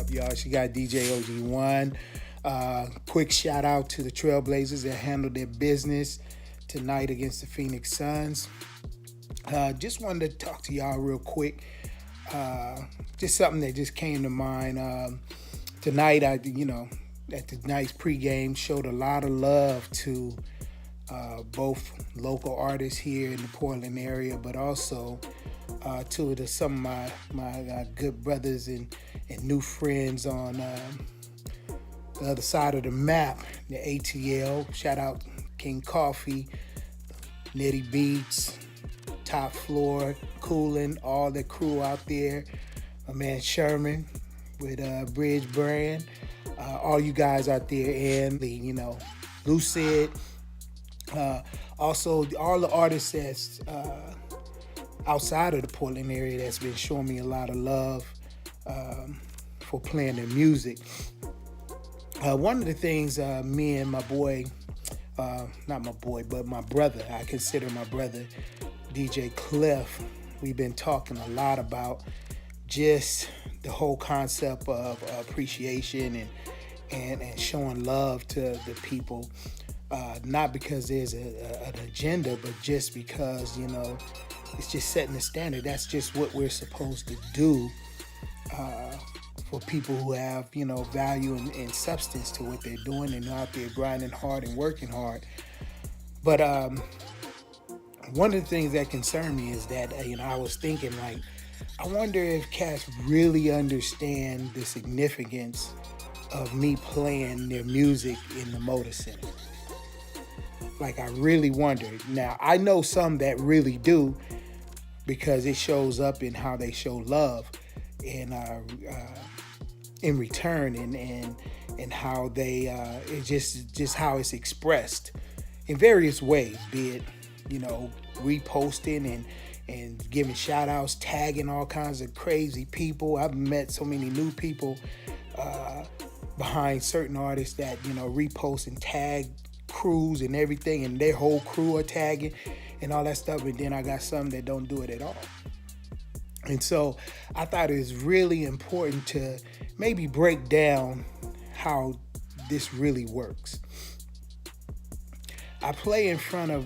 up, y'all? She got DJ O.G.ONE. Quick shout out to the TRAILBLAZERS that handled their business tonight against the Phoenix Suns. Just wanted to talk to y'all real quick. Just something that just came to mind. Tonight, at tonight's pregame, showed a lot of love to both local artists here in the Portland area, but also to some of my good brothers and new friends on the other side of the map, the ATL. Shout out King Coffee, Nitty Beats, Top Floor, Coolin', all the crew out there. My man Sherman with Bridge Brand, all you guys out there, and Lucid. Also, all the artists that's outside of the Portland area that's been showing me a lot of love for playing their music. One of the things me and my boy, not my boy, but my brother, I consider my brother, DJ Cliff, we've been talking a lot about just the whole concept of appreciation and showing love to the people. Not because there's an agenda, but just because, it's just setting the standard. That's just what we're supposed to do for people who have, value and substance to what they're doing and out there grinding hard and working hard. But one of the things that concerned me is that, I was thinking, I wonder if cats really understand the significance of me playing their music in the Motor Center. I really wondered. Now, I know some that really do because it shows up in how they show love and in return and how they, it's just how it's expressed in various ways, be it, reposting and giving shout outs, tagging all kinds of crazy people. I've met so many new people behind certain artists that, repost and tag crews and everything, and their whole crew are tagging and all that stuff. And then I got some that don't do it at all. And so I thought it was really important to maybe break down how this really works. I play in front of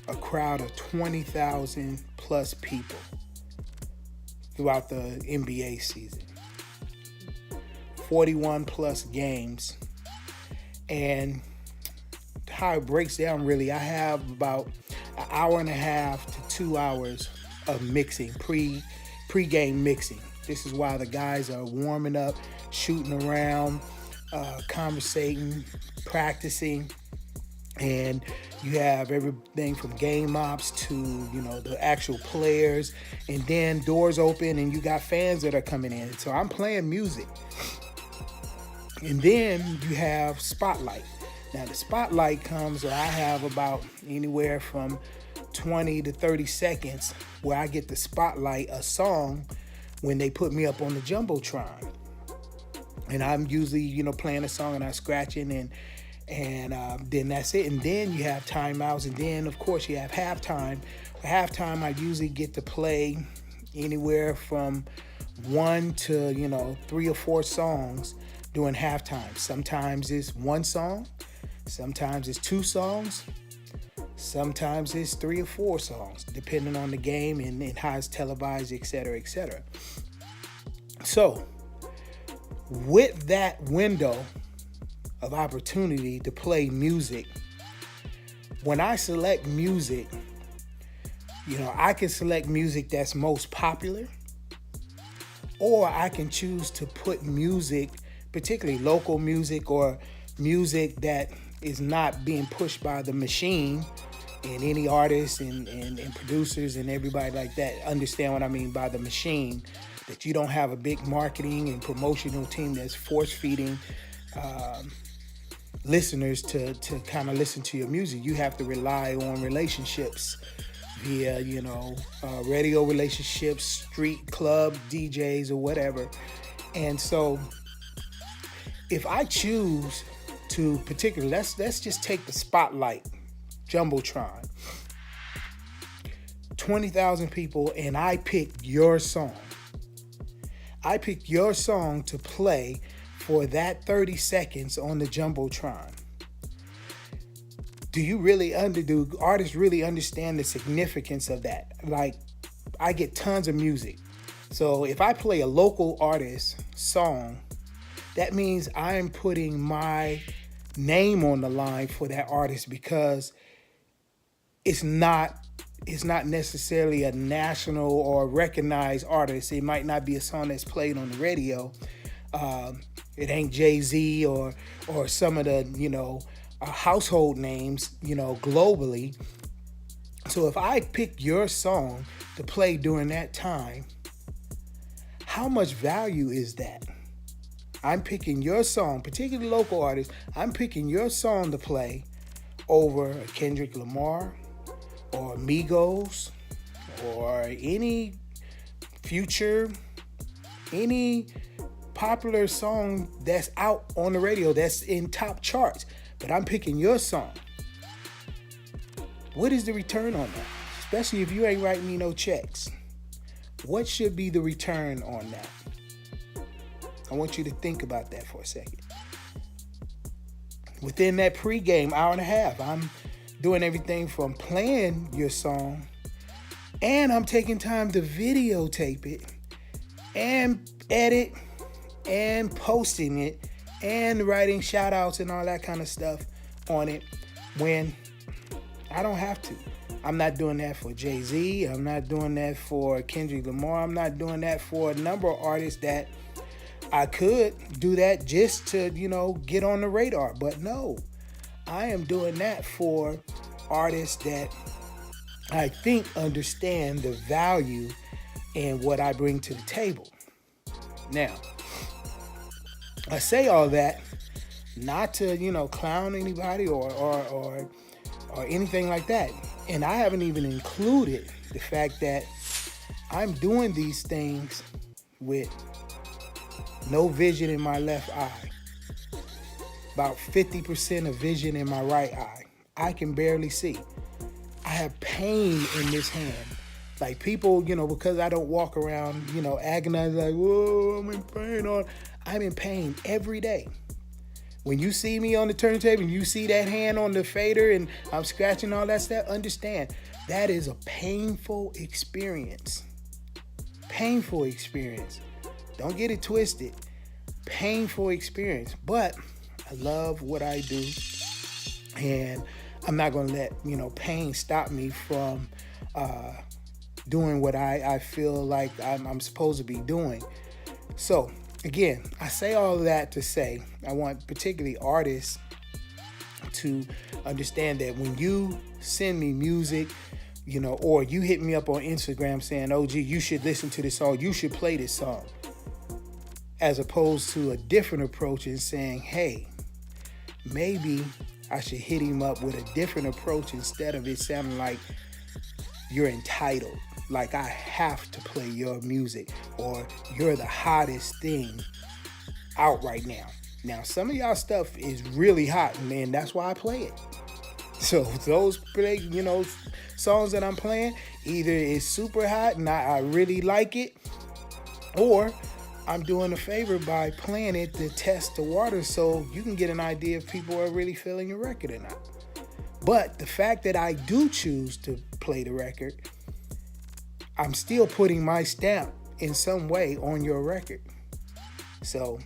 a crowd of 20,000 plus people throughout the NBA season, 41 plus games. And how it breaks down, really, I have about an hour and a half to 2 hours of mixing, pre-game mixing. This is while the guys are warming up, shooting around, conversating, practicing, and you have everything from game ops to, the actual players, and then doors open and you got fans that are coming in. So I'm playing music. And then you have spotlight. Now the spotlight comes, I have about anywhere from 20 to 30 seconds where I get to spotlight a song when they put me up on the Jumbotron. And I'm usually, playing a song and I'm scratching and then that's it. And then you have timeouts, and then of course you have halftime. For halftime, I usually get to play anywhere from 1 to 3 or 4 songs during halftime. Sometimes it's 1 song, sometimes it's 2 songs, sometimes it's 3 or 4 songs, depending on the game and how it's televised, et cetera, et cetera. So with that window of opportunity to play music, when I select music, I can select music that's most popular, or I can choose to put music, particularly local music or music that is not being pushed by the machine, and any artists and producers and everybody like that understand what I mean by the machine, that you don't have a big marketing and promotional team that's force-feeding listeners to kind of listen to your music. You have to rely on relationships via, radio relationships, street club DJs or whatever. And so if I choose to particularly, let's just take the spotlight, Jumbotron, 20,000 people, and I pick your song, I pick your song to play for that 30 seconds on the Jumbotron. Do artists really understand the significance of that? Like, I get tons of music. So if I play a local artist song, that means I'm putting my name on the line for that artist, because it's not necessarily a national or recognized artist. It might not be a song that's played on the radio. It ain't Jay-Z or some of the, household names, globally. So if I pick your song to play during that time, how much value is that? I'm picking your song, particularly local artists, I'm picking your song to play over a Kendrick Lamar or Migos or any Future, any popular song that's out on the radio that's in top charts. But I'm picking your song. What is the return on that? Especially if you ain't writing me no checks. What should be the return on that? I want you to think about that for a second. Within that pregame hour and a half, I'm doing everything from playing your song, and I'm taking time to videotape it and edit and posting it and writing shout outs and all that kind of stuff on it, when I don't have to. I'm not doing that for Jay-Z. I'm not doing that for Kendrick Lamar. I'm not doing that for a number of artists that I could do that just to, get on the radar. But no, I am doing that for artists that I think understand the value and what I bring to the table. Now, I say all that not to, clown anybody or anything like that. And I haven't even included the fact that I'm doing these things with no vision in my left eye, about 50% of vision in my right eye. I can barely see. I have pain in this hand. Like, people, because I don't walk around, agonizing like, whoa, I'm in pain. I'm in pain every day. When you see me on the turntable and you see that hand on the fader and I'm scratching all that stuff, understand that is a painful experience. Painful experience. Don't get it twisted. Painful experience. But I love what I do, and I'm not going to let, pain stop me from doing what I feel like I'm supposed to be doing. So, again, I say all of that to say I want particularly artists to understand that when you send me music, or you hit me up on Instagram saying, OG, you should listen to this song, you should play this song, as opposed to a different approach and saying, hey, maybe I should hit him up with a different approach instead of it sounding like you're entitled. Like I have to play your music, or you're the hottest thing out right now. Now, some of y'all stuff is really hot, and that's why I play it. So those songs that I'm playing, either it's super hot and I really like it, or I'm doing a favor by playing it to test the water so you can get an idea if people are really feeling your record or not. But the fact that I do choose to play the record, I'm still putting my stamp in some way on your record. So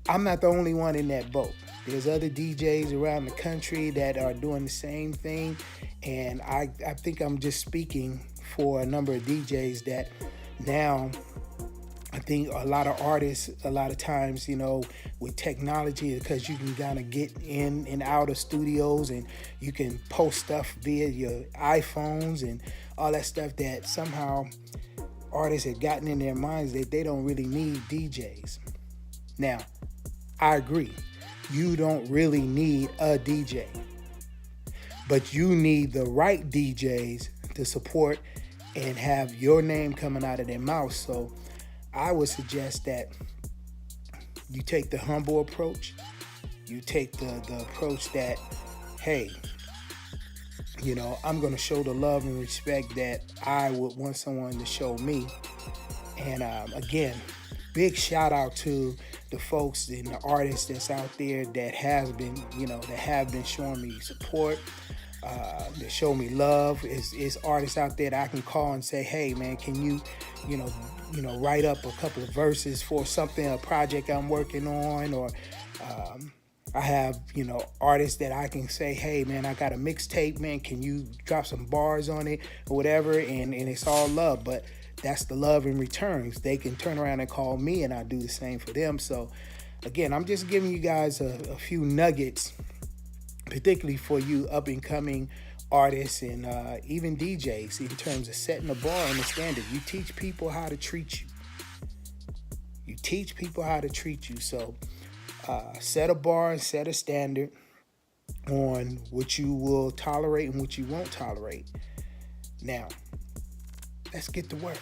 I'm not the only one in that boat. There's other DJs around the country that are doing the same thing. And I think I'm just speaking for a number of DJs that now, I think a lot of artists, a lot of times, with technology, because you can kind of get in and out of studios and you can post stuff via your iPhones and all that stuff, that somehow artists have gotten in their minds that they don't really need DJs. Now, I agree. You don't really need a DJ, but you need the right DJs to support and have your name coming out of their mouth. So I would suggest that you take the humble approach. You take the approach that, hey, I'm going to show the love and respect that I would want someone to show me. And again, big shout out to the folks and the artists that's out there that has been, that have been showing me support, that show me love. Is artists out there that I can call and say, hey man, can you, write up a couple of verses for a project I'm working on, or I have, artists that I can say, hey man, I got a mixtape, man, can you drop some bars on it or whatever, and it's all love, but that's the love in returns. They can turn around and call me and I do the same for them. So again, I'm just giving you guys a few nuggets, particularly for you up and coming artists and even DJs, in terms of setting the bar and the standard. You teach people how to treat you. You teach people how to treat you. So set a bar and set a standard on what you will tolerate and what you won't tolerate. Now, let's get to work.